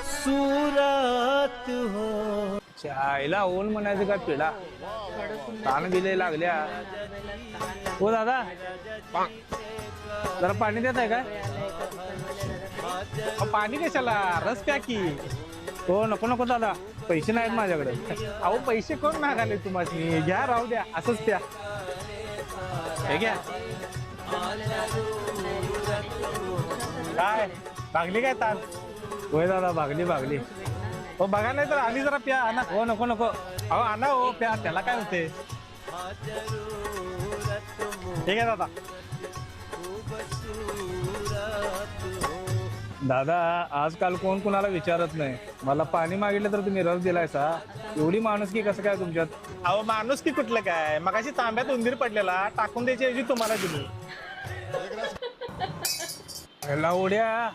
सुरात हो. चायला ऊन म्हणायचं का पिढा ताण बिले लागल्या. हो दादा जरा पाणी देत आहे काय? पाणी कशाला, रस प्या की. हो नको नको दादा, पैसे नाहीत माझ्याकडे. अहो पैसे कोण मागाले तुम्हाला, घ्या राहू द्या असंच प्या. हे घ्या. काय भागली काय ताण? होय दादा भागली भागली. हो बघा नाही तर आणि जरा प्या आणा. हो नको नको. अहो आणा हो प्या, त्याला काय होते. ठीक आहे दादा. दादा आजकाल कोण कुणाला विचारत नाही. मला पाणी मागितलं तर तुम्ही रस दिलायसा. एवढी माणुसकी कसं काय तुमच्यात? अहो माणूस की कुठलं काय, मगाशी तांब्यात उंदीर पडलेला, टाकून द्यायची ऐवजी तुम्हाला दिली. लावड्या